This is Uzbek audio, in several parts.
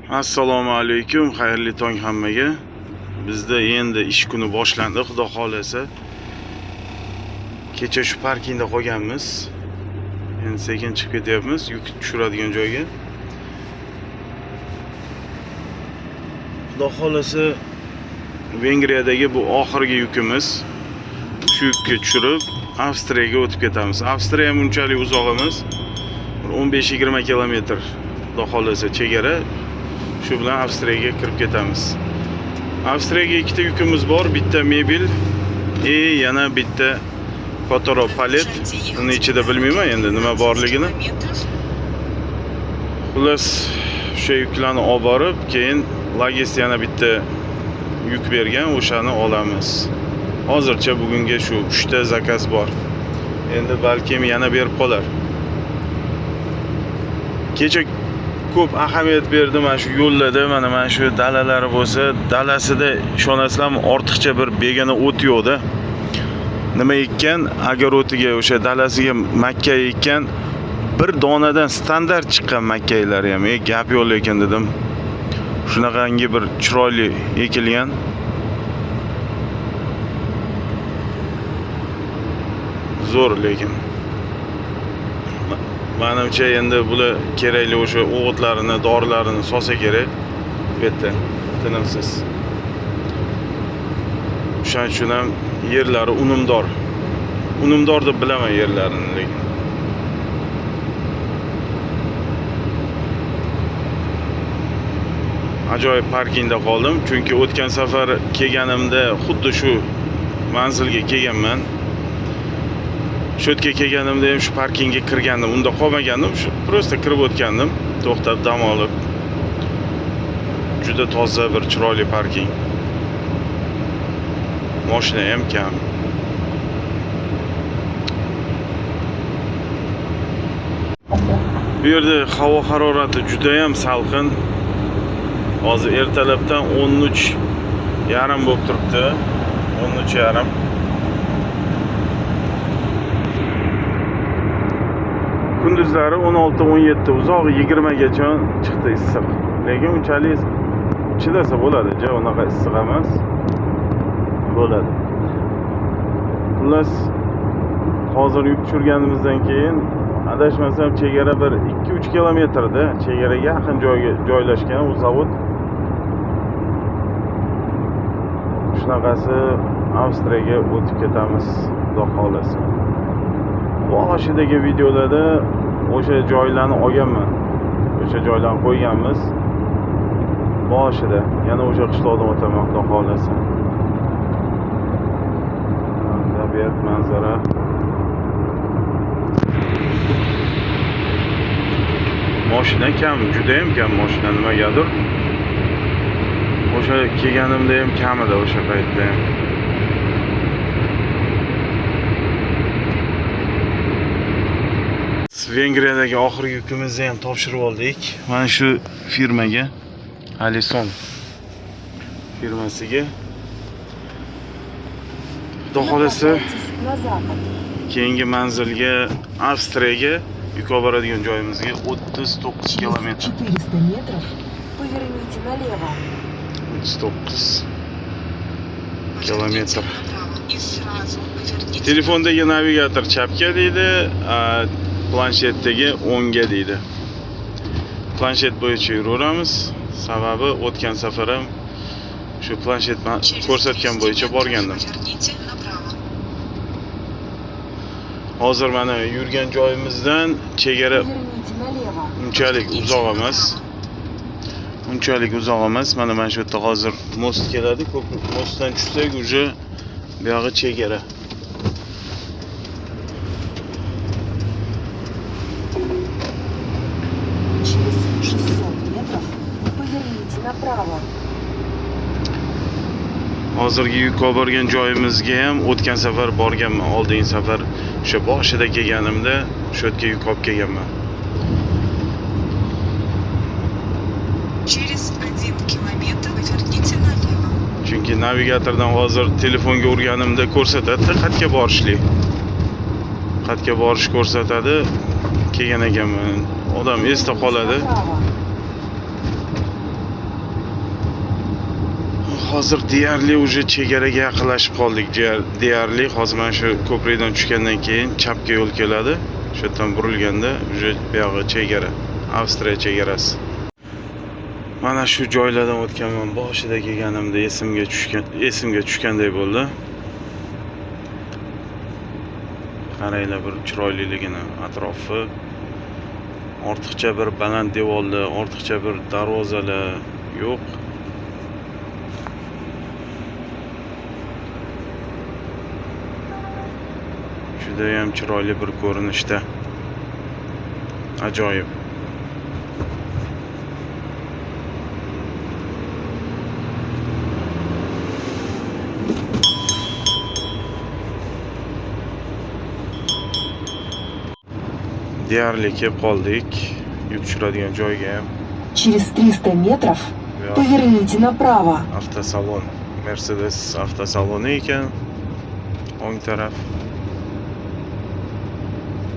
Assalomu alaykum, xayrli tong hammaga. Bizda endi ish kuni boshlandi, xudo xolasa. Kecha shu parkingda qolganmiz. Endi sekin chiqib ketyapmiz yuk tushiradigan joyga. Xudo xolasa Vengriyadagi bu oxirgi yukimiz. Shu yukka tushirib Avstriyaga o'tib ketamiz. Avstriya ham unchalik uzoq emas. 15-20 kilometr. Xudo xolasa chegara. Shu bilan Avstriyaga kirib ketamiz. Avstriyaga ikkita yukimiz bor, bitta mebel, yana bitta fotopalet. Uni ichida bilmayman endi nima borligini. Xullas, o'sha yuklarni olib borib, keyin logist yana bitta yuk bergan, o'shani olamiz. Hozircha bugunga shu 3 ta zakaz bor. Endi balkim yana berib qolar. Kecha ko'p ahamiyat berdim mana shu yo'llarda, mana shu dalalari bo'lsa, dalasida ishonasizlarmi, ortiqcha bir begona o't yo'qda. Nima ekan, agar o'tiga o'sha dalasiga makka ekan, bir donadan standart chiqqan makkaylar ham, gap yo'q lekin dedim. Shunaqangi bir chiroyli ekilgan. Zo'r lekin. Menimcha endi bular kerakli o'sha o'g'itlarini, dorilarini solsa kerak. Bu yerda tinimsiz. O'shaning uchun ham yerlari unumdor. Unumdor deb bilaman yerlarini lekin. Ajoyib parkingda qoldim, chunki o'tgan safar kelganimda xuddi shu manzilga kelganman. Shu yerga kelganimda ham shu parkingga kirgandim. Unda qolmagandim, shu prosta kirib o'tgandim, to'xtab dam olib. Juda toza bir chiroyli parking. Mashina ham kam. Bu yerda havo harorati juda ham salqin. Hozir ertalabdan 13:30 bo'lib turibdi. 13:30. Kunduzlari 16-17, uzog'i 20 gacha chiqdi issiq. Lekin unchalik chidasa bo'ladi, unaqa issiq emas. Bo'ladi. Xullas, hozir yuk tushirganimizdan keyin adashmasam chegara bir 2-3 kilometrda, chegaraga yaqin joyga joylashgan u zavod. Shunaqasi Avstriyaga o'tib ketamiz, xudo xolasa. Boshidagi videolarda o'sha joylarni olganman. O'sha joylarni qo'yganmiz. Boshida yana o'sha qishloqdan o'taman, xudo xolasa. Tabiat manzara. Mashina kam, juda ham kam mashina nimagadir. O'sha kelganimda ham kam edi o'sha paytda. Vengriyadagi oxirgi yukimizni ham topshirib oldik. Mana shu firmaga, Alison firmasiga. Xudo xolasa keyingi manzilga, Avstriyaga yuk olib boradigan joyimizga 39 kilometr. 400 metrov поверните налево. 39 kilometr. Telefondagi navigator chapga deydi, planshetdagi o'ngga deydi. Planshet bo'yicha yuraveramiz. Sababi o'tgan safar ham shu planshet ko'rsatgan bo'yicha borgandim. Hozir mana yurgan joyimizdan chegara unchalik uzoq emas. Mana shu yerda hozir most keladi. Mostdan tushsak, uje bu yog'i chegara. Hozirgi yuk olib borgan joyimizga ham o'tgan safar borganman. Oldingi safar o'sha boshida kelganimda shu yerga yuk olib kelganman. Через 1 kilometr поверните налево. Chunki navigatordan hozir telefonga urganimda ko'rsatadi qayerga borishlik. Qayerga borish ko'rsatadi. Kelgan ekanman. Odam esda qoladi. hozir deyarli уже chegaraga yaqinlashib qoldik. Deyarli hozir mana shu ko'prikdan tushgandan keyin chapga yo'l keladi. Shu yerdan burilganda уже buyog'i chegara, Avstriya chegarasi. Mana shu joylardan o'tganman. Boshida kelganimda esimga tushganday bo'ldi. Qaranglar, bir chiroyliligini, atrofi ortiqcha bir baland devorlar, ortiqcha bir darvozalar yo'q. Juda ham chiroyli bir ko'rinishda. Ajoyib. Deyarli kelib qoldik. Yuk tushiradigan joyga ham. Через 300 метров поверните направо. Avtosalon, Mercedes avtosaloni ekan. O'ng taraf.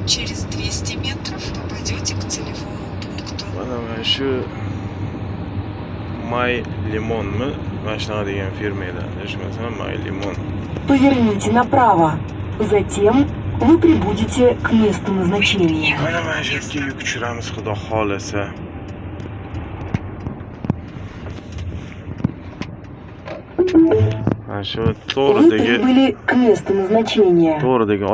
Через 200 метров попадете к целевому пункту. Mana shu My Limonmi? Mana shunaqa degan firma edi. Adashmasam My Limon. Поверните направо. Затем вы прибудете к месту назначения. Mana shu yerga yuk tushiramiz, xudo xolasa. Mana shu Вы to'g'ridagi прибыли к месту назначения.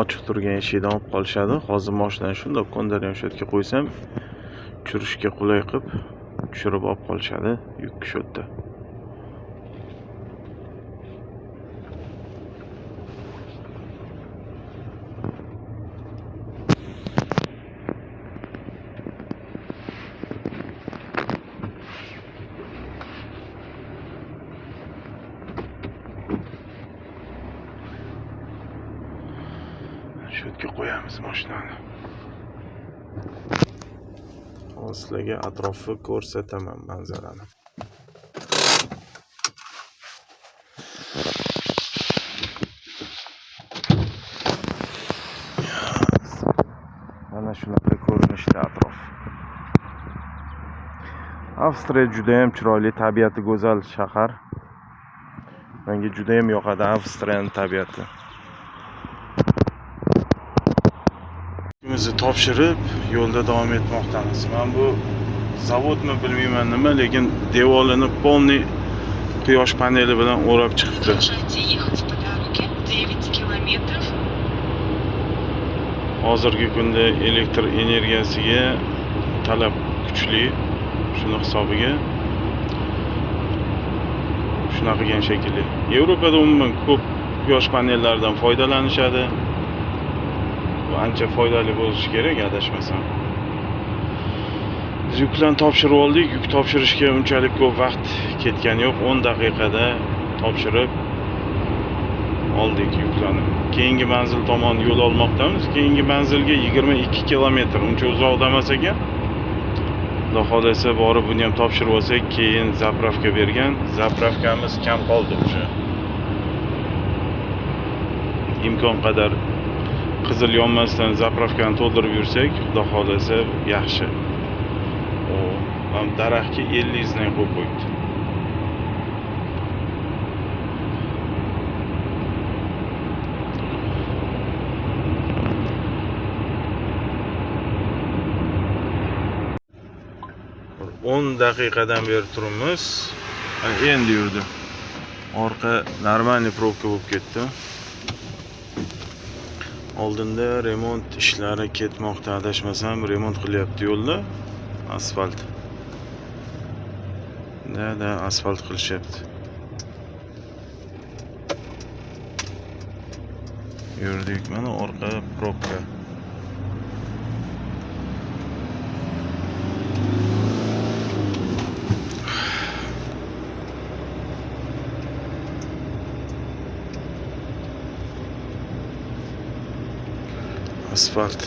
ochiq turgan eshikdan olib qolishadi. Hozir mashinani shunday ko'ndirib shu yerga qo'ysam, tushirishga qulay qilib tushirib olib qolishadi. Yuk shu yerda. Shu yerga qo'yamiz mashinani. Hozir sizlarga atrofni ko'rsataman, manzarani. Mana shunaqa ko'rinishda atrof. Avstriya juda ham chiroyli, tabiati go'zal shahar. Menga juda ham yoqadi Avstriyaning tabiati. Bizni topshirib yo'lda davom etmoqdamiz. Men bu zavodni bilmayman nima, lekin devorlarini полный quyosh paneli bilan o'rab chiqibdi. Продолжайте ехать по дороге 9 километров. Hozirgi kunda elektr energiyasiga talab kuchli, shuni hisobiga shunaqa qilgan shekilli. Yevropada umuman ko'p quyosh panellaridan foydalanishadi. Bu ancha foydali bo'lishi kerak, adashmasam. Biz yuklarni topshirib oldik. Yuk topshirishga unchalik ko'p vaqt ketgani yo'q. 10 daqiqada topshirib oldik yuklarni. Keyingi manzil tomon yo'l olmoqdamiz. Keyingi manzilga 22 kilometr, uncha uzoq emas ekan. Xudo xolasa borib buni ham topshirib olsak, keyin zapravka bergan. Zapravkamiz kam qoldi o'sha. Imkon qadar qizil yonmasdan zapravkani to'ldirib yursak, xudo xolasa yaxshi. Ham daraxtga 50 izdan qo'yib qo'yibdi. O'n daqiqadan beri turibmiz. Endi yurdi. Orqa normalniy probka bo'lib ketdi. Oldinda remont ishlari ketmoqda, adashmasam remont qilyapti yo'lda. Asfalt. Da asfalt qilishyapti. Yurdik, mana orqa probka. Asfalt.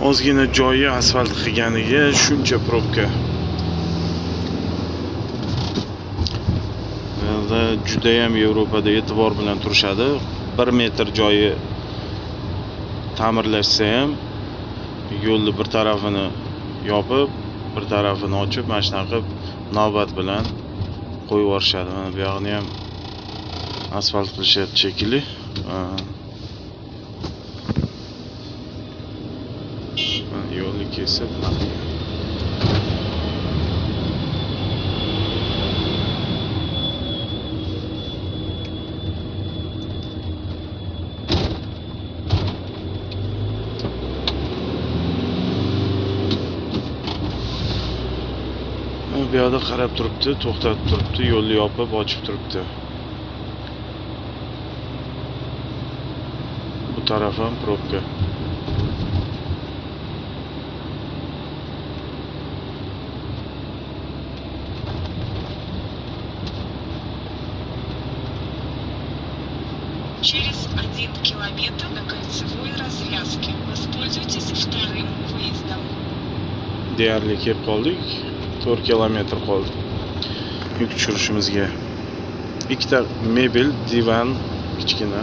Ozgina joyi asfalt qilganiga shuncha probka. tarafda juda ham Yevropada e'tibor bilan turishadi. 1 metr joyi ta'mirlashsa ham yo'lni bir tarafini yopib, bir tarafini ochib, mana shunaqa qilib navbat bilan qo'yib yuborishadi. Mana bu yoqni ham asfalt qilishyapti shekilli. Yo'lni kesib bu yoqda qarab turibdi, to'xtatib turibdi, yo'lni yopib, ochib turibdi. Bu taraf ham probka. Через 1 километр на кольцевой развязке. Воспользуйтесь вторым выездом. Deyarli kelib qoldik. 4 kilometr qoldi. Yuk tushirishimizga. Ikkita mebel, divan, kichkina.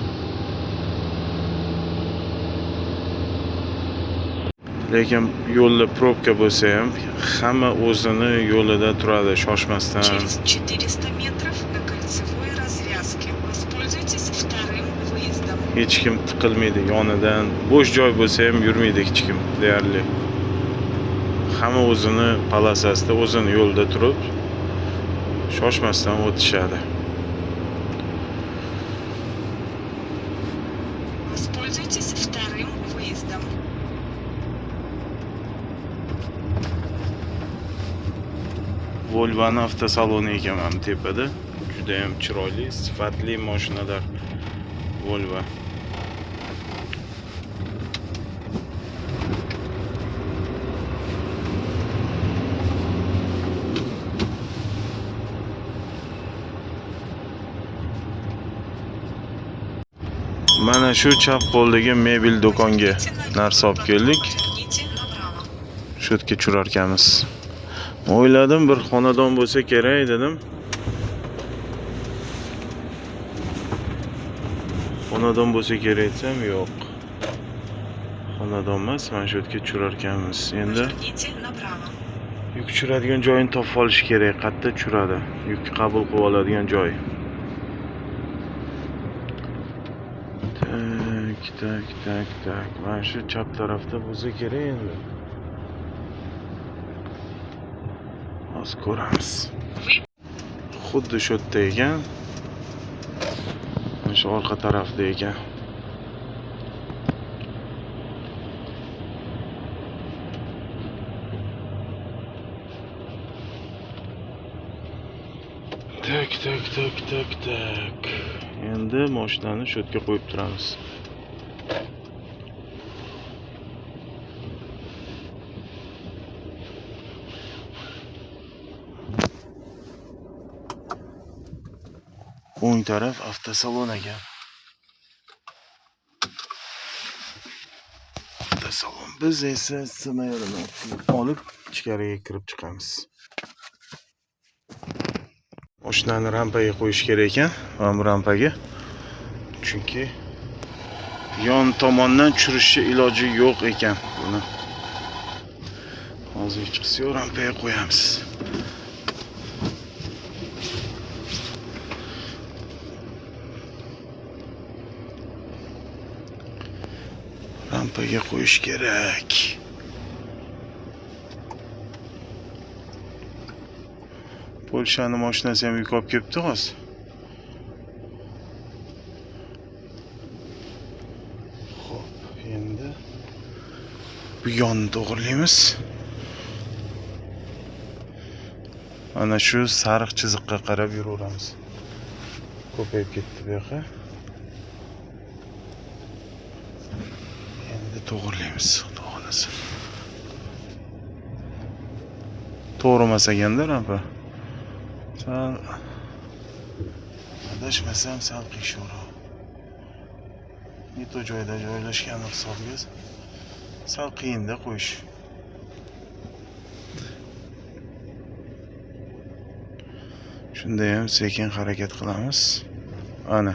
Lekin yo'lda probka bo'lsa ham hamma o'zini yo'lida turadi, shoshmasdan. Через 400 метров на кольцевой развязке. Воспользуйтесь вторым выездом. Hech kim tiqilmaydi yonidan. Bo'sh joy bo'lsa ham yurmaydi hech kim deyarli. Hamma o'zini palasasida, o'zini yo'lda turib, shoshmasdan o'tishadi. Воспользуйтесь вторым выездом. Volvo'ning avtosaloni ekan mana tepada. Juda ham chiroyli, sifatli mashinalar Volvo. Mana shu chap qo'ldagi mebel do'konga narsa olib keldik. Поверните направо. Shu yerga turar ekanmiz. O'yladim bir xonadon bo'lsa kerak dedim. Xonadon bo'lsa kerak desam yo'q. Xonadon emas, mana shu yerga turar ekanmiz. Endi Поверните направо. yuk tushiradigan joyini topib olish kerak. Qayerda tushiradi? Yuk qabul qilib oladigan joy. Tak. Mana shu chap tarafda bo'lsa kerak endi. Hozir ko'ramiz. Xuddi shu yerda ekan. Mana shu orqa tarafda ekan. Tak. Endi mashinani shu yerga qo'yib turamiz. O'ng taraf avtosalon ekan. Avtosalon. Biz esa smayrini olib ichkariga kirib chiqamiz. Mashinani rampaga qo'yish kerak ekan. Mana bu rampaga. Chunki yon tomondan tushirishga iloji yo'q ekan buni. Hozir chiqsa rampaga qo'yamiz. Rampaga qo'yish kerak. Polshaning mashinasi ham yuk olib kelibdi hozir. Xo'p, endi bu yonni to'g'rilaymiz. Mana shu sariq chiziqqa qarab yuraveramiz. Ko'payib ketdi bu yoqqa. Endi to'g'rilaymiz, xudo xolasa. To'g'rimas ekanda rampa. Sal adashmasam sal qiyshuvroq. Mito joyda joylashgan hisobga sal qiyinda qo'yish. Shu Shunda ham sekin harakat qilamiz. Ana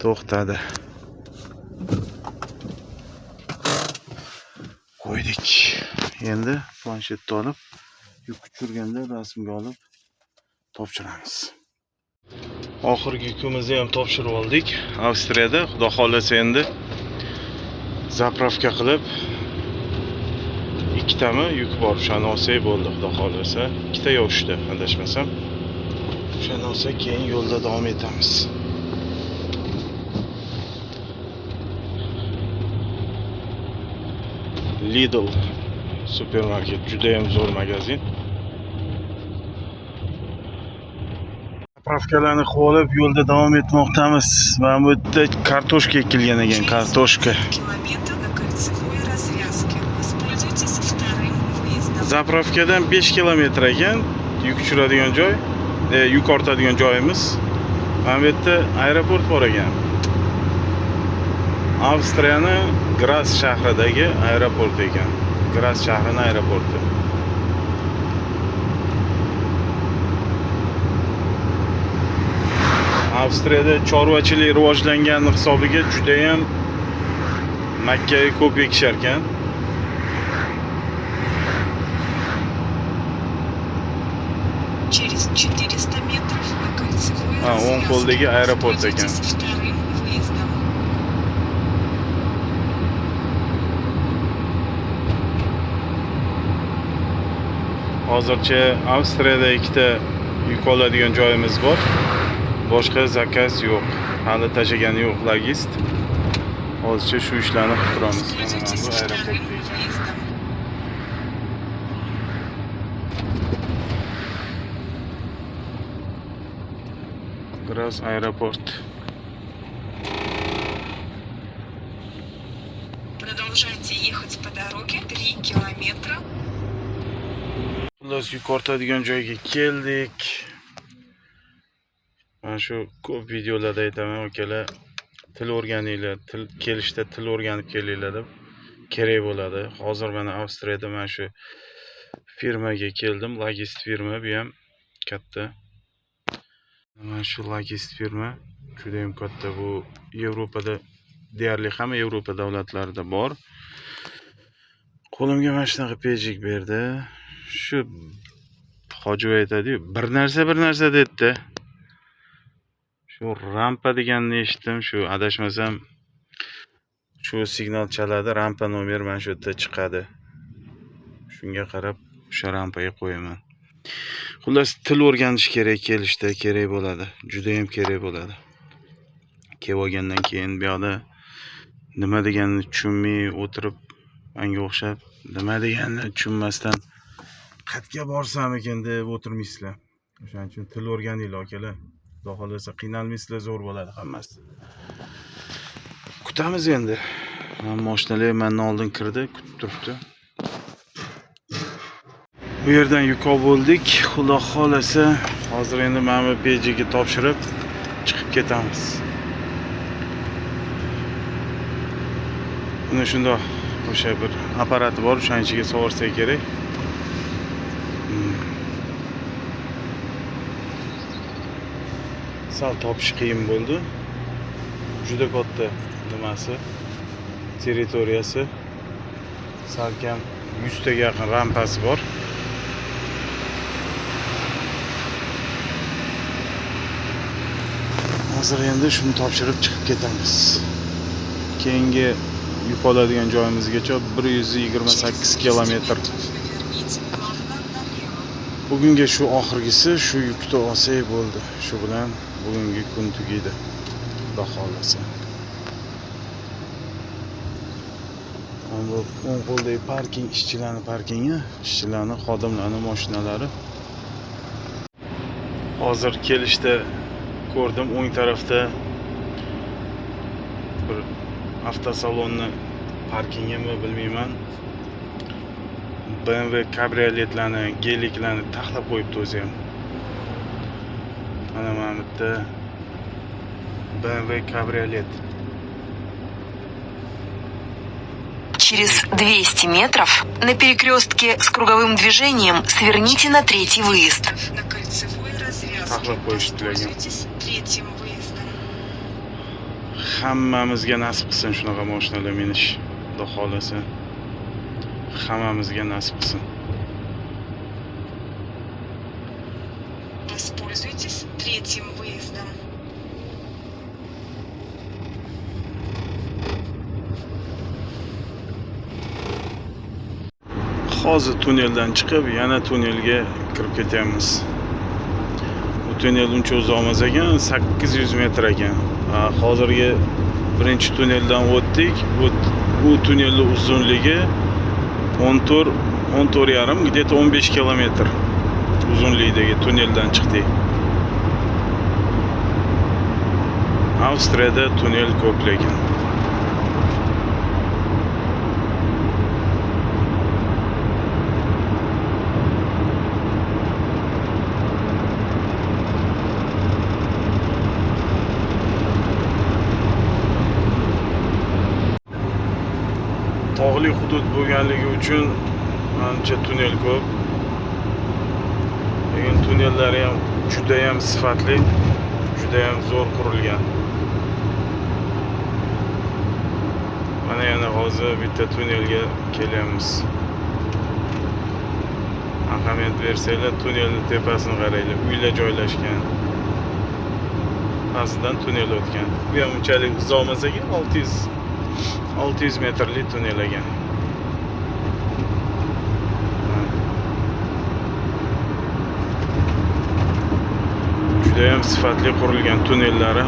to'xtadi. Qo'ydik. Endi planshetni olib, yuk tushirganda rasmga olib topshiramiz. Oxirgi yukimizni ham topshirib oldik. Avstriyada, xudo xolasa endi zapravka qilib ikkitami yuk bor. O'shani olsak bo'ldi, xudo xolasa. Ikkita yo uchta, adashmasam. O'shani olsak keyin yo'lda davom etamiz. Lidl supermarket juda ham zo'r magazin. Zapravkalarni qilib yo'lda davom etmoqdamiz. Mana bu yerda kartoshka ekilgan ekan, kartoshka. Километр на кольцевой развязке. Воспользуйтесь вторым выездом. Zapravkadan 5 kilometr ekan yuk tushiradigan joy, yuk ortadigan joyimiz. Mana bu yerda aeroport bor ekan. Avstriyaning Graz shahridagi aeroport ekan. Graz shahrining aeroporti. Avstriyada chorvachilik rivojlangan hisobiga juda ham Makkaga ko'p ekishar ekan. Через 400 метров на кольцевой o'ng qo'ldagi aeroport ekan. Воспользуйтесь вторым выездом. Hozircha Avstriyada ikkita yuk oladigan joyimiz bor. Boshqa zakaz yo'q. Hali tashagani yo'q logist. Hozircha shu ishlarni qilib turamiz. Воспользуйтесь Bu вторым aeroport ekan. выездом. Graz aeroport. Продолжайте ехать по дороге 3 километра. Xullas yuk ortadigan joyga keldik. Mana shu ko'p videolarda aytaman, akalar, til o'rganinglar, kelishda til o'rganib kelinglar deb kerak bo'ladi. Hozir mana Avstriyada mana shu firmaga keldim, logist firma, bu ham katta. Mana shu logist firma juda ham katta. Bu Yevropada deyarli hamma Yevropa davlatlarida bor. Qo'limga mana shunaqa pejik berdi. Shu hoji aytadi-yu, bir narsa dedi. Shu rampa deganini eshitdim, shu adashmasam shu signal chaladi, rampa nomer mana shu yerda chiqadi. Shunga qarab o'sha rampaga qo'yaman. Xullas til o'rganish kerak, kelishda kerak bo'ladi. Juda ham kerak bo'ladi. Kelib olgandan keyin bu yoqda nima deganini tushunmay o'tirib, menga o'xshab nima deganini tushunmasdan qayerga borsam ekan deb o'tirmaysizlar. O'shaning uchun til o'rganinglar akalar. Xudo xolasa qiynalmaysizlar, zo'r bo'ladi hammasi. Kutamiz endi. Mashinalar mendan oldin kirdi, kutib turibdi. Bu yerdan yuk bo'ldik. Xudo xolasa hozir endi mana bu pejiga topshirib chiqib ketamiz. Buni shundoq o'sha bir apparati bor, o'shaning ichiga so'rsak kerak. Sal topish qiyin bo'ldi. Juda katta nimasi, territoriyasi. Salkam 100 taga yaqin rampasi bor. Hozir endi shuni topshirib chiqib ketamiz. Keyingi yuk oladigan joyimizgacha 128 kilometr. Bugunga shu oxirgisi, shu yukni olsak bo'ldi. Shu bilan bugungi kun tugaydi. Xudo xolasa. Bu o'ng qo'ldagi parking, ishchilarning parkingi, ishchilarning, xodimlarning mashinalari. Hozir kelishda ko'rdim, o'ng tarafda bir avtosalonni parkingimi bilmayman. BMW kabrioletlarni, geliklarni taxlab qo'yibdi o'zi ham. Mana bu yerda BMW кабриолет. Через 200 метров на перекрестке с круговым движением сверните на третий выезд. На кольцевой развязке. taxlab qo'yishni tilagan. Воспользуйтесь третьим выездом. Hammamizga nasib qilsin shunaqa mashinalar minish, Xudo xolasa. Hammamizga nasib qilsin. Воспользуйтесь третьим выездом. Hozir tunneldan chiqib, yana tunnelga kirib ketyapmiz. Bu tunnel uncha uzoq emas ekan, 800 metr ekan. Hozirgi birinchi tunneldan o'tdik. Bu tunnelning uzunligi 14,5, где-то 15 kilometr uzunligidagi tunneldan chiqdik. Avstriyada tunnel ko'p lekin. Tog'li hudud bo'lganligi uchun ancha tunnel ko'p. Lekin tunnellari ham juda ham sifatli, juda ham zo'r qurilgan. Mana yana hozir bitta tunnelga kelyapmiz. Ahamiyat bersanglar, tunnelning tepasini qaranglar, uylar joylashgan. Pastidan tunnel o'tgan. Bu ham unchalik uzoq emas ekan, 600 metrlik tunnel ekan. Juda ham sifatli qurilgan tunnellari.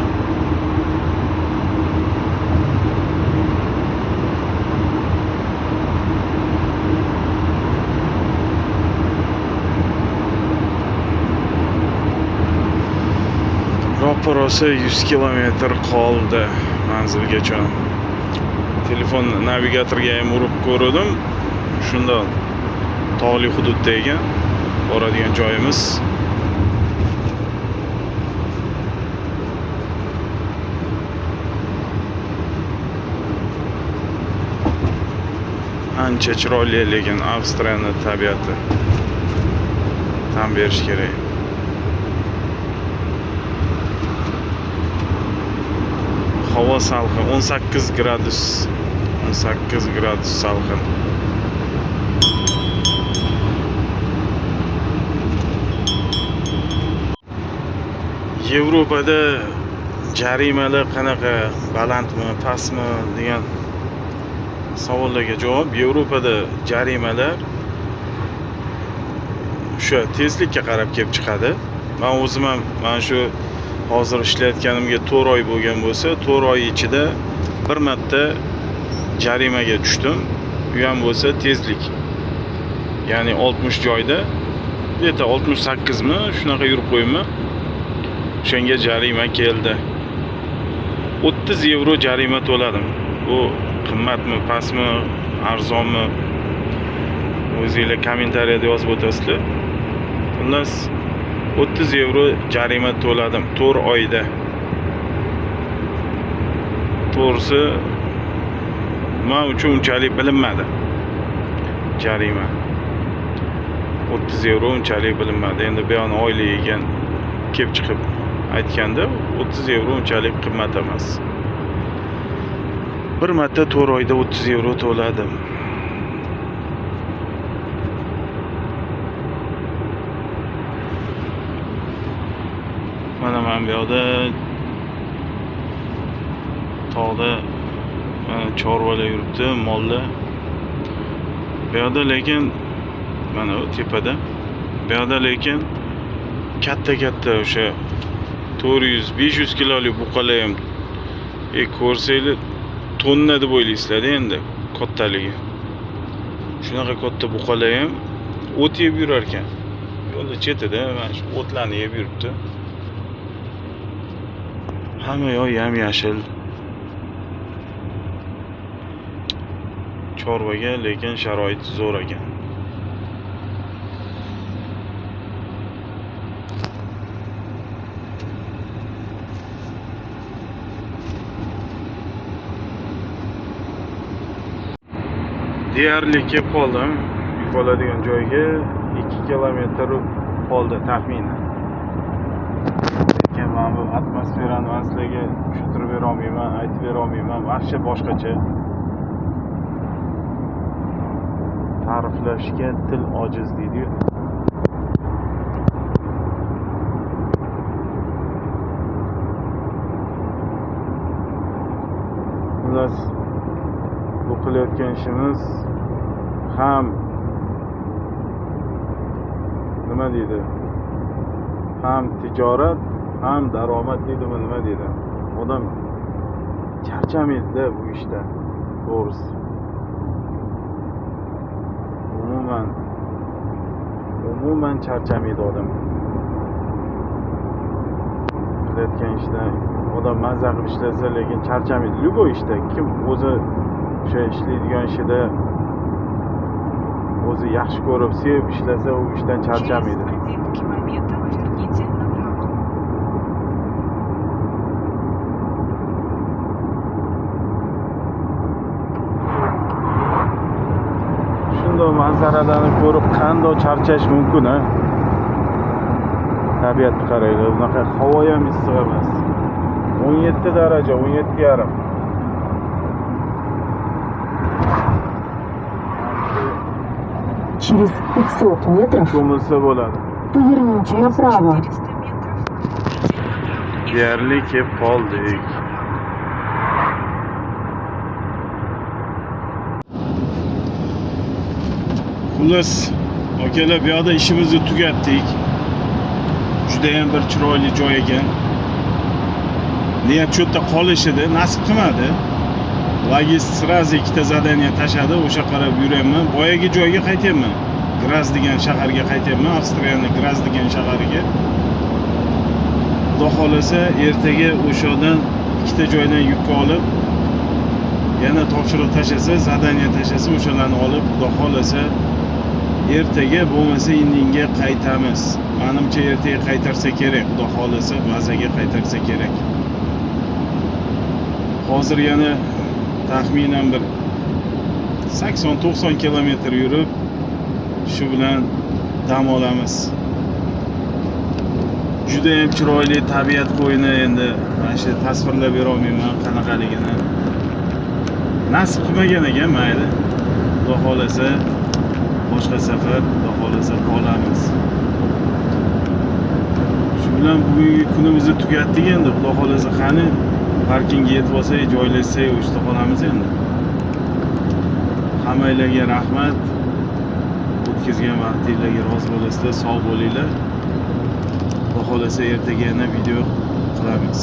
Ro'parasi 100 kilometr qoldi manzilgacha. Telefon navigatorga ham urib ko'rdim. Shunda tog'li hududda ekan boradigan joyimiz. Ancha chiroyli lekin Avstriyaning tabiati. Tan berish kerak. Havo salqin, 18 gradus salqin. Yevropada jarimalar qanaqa, balandmi, pastmi degan savollarga javob. Yevropada jarimalar o'sha tezlikka qarab kelib chiqadi. Men o'zim ham mana shu hozir ishlayotganimga 4 oy bo'lgan bo'lsa, 4 oy ichida bir marta jarimaga tushdim. Bu ham bo'lsa tezlik. Ya'ni 60 joyda, где-то 68 mi, shunaqa yurib qo'yibman. O'shanga jarima keldi. 30 yevro jarima to'ladim. Bu qimmatmi, pastmi, arzonmi? O'zingizlar kommentariyada yozib o'tasizlar. Xullas 30 yevro jarima to'ladim 4 oyda. To'g'risi men uchun unchalik bilinmadi. Jarima 30 yevro unchalik bilinmadi. Endi bu yana oyligiga kelib chiqib aytganda 30 yevro unchalik qimmat emas. Bir marta 4 oyda 30 yevro to'ladim. Mana men bu yerda tog'da chorvalar yuribdi, mollar. Bu yerda lekin mana u tepada. Bu yerda lekin katta o'sha 400-500 kilolik buqalar ham ko'rsanglar tonna deb o'ylaysizlar endi kattaligi. Shunaqa katta buqalar ham o't yeb yurar ekan. Yo'lda chetida mana shu o'tlarni yeb yuribdi. Hamma yoq yam-yashil. Chorvaga lekin sharoit zo'r ekan. Deyarli kelib qoldim. Yuqoladigan joyga 2 kilometr qoldi taxminan. lekin men bu atmosferani man sizlarga tushuntirib bera olmayman, aytib bera olmayman. Vahsha boshqacha. Ta'riflashga til ojiz deydi-yu. Xullas, bu qilayotgan ishimiz ham nima deydi? Ham tijorat, ham daromad deydimi, nima deydi? Odam charchamaydi bu ishda, to'g'risi. Umuman charchamaydi odam. Qilayotgan ishda odam mazza qilib ishlasa, lekin charchamaydi. Любой ishda kim o'zi o'sha ishlaydigan ishida o'zi yaxshi ko'rib, sevib ishlasa, u ishdan charchamaydi. Через 1 километр поверните направо. Shunday manzaralarni ko'rib qanday charchash mumkin, ha? Tabiatni qaranglar, bunaqa havo ham issiq emas. 17 daraja, 17,5. Через 500 метров Ko'milsa bo'ladi. поверните направо. 400 метров поверните направо. И Deyarli kelib qoldik. Xullas, akalar, bu yoqda ishimizni tugatdik. Juda ham bir chiroyli joy ekan. Niyat shu yerda qolish edi, nasib qilmadi. Logist sraz ikkita zadaniya tashadi, o'sha qarab yurayman. Boyagi joyga qaytyapman. Graz degan shaharga qaytyapman, Avstriyaning Graz degan shahariga. Xudo xolasa, ertaga o'shadan ikkita joydan yukka olib, yana topshiriq tashasa, zadaniya tashasa, o'shalarni olib, xudo xolasa, ertaga bo'lmasa indinga qaytamiz. Menimcha ertaga qaytarsa kerak, xudo xolasa, bazaga qaytarsa kerak. Hozir yana taxminan bir 80-90 kilometr yurib, shu bilan dam olamiz. Juda ham chiroyli tabiat qo'yini, endi mana shu tasvirlab bera olmayman qanaqaligini. Nasib qilmagan ekan, mayli. Xudo xolasa, boshqa safar xudo xolasa qolamiz. Shu bilan bugungi kunimizni tugatdik endi. Xudo xolasa qani parkingga yetib olsak, joylashsak, o'shda qolamiz endi. Hammanglarga rahmat. O'tkazgan vaqtinglarga rozi bo'lasizlar, sog' bo'linglar. Xudo xolasa ertaga yana video qilamiz.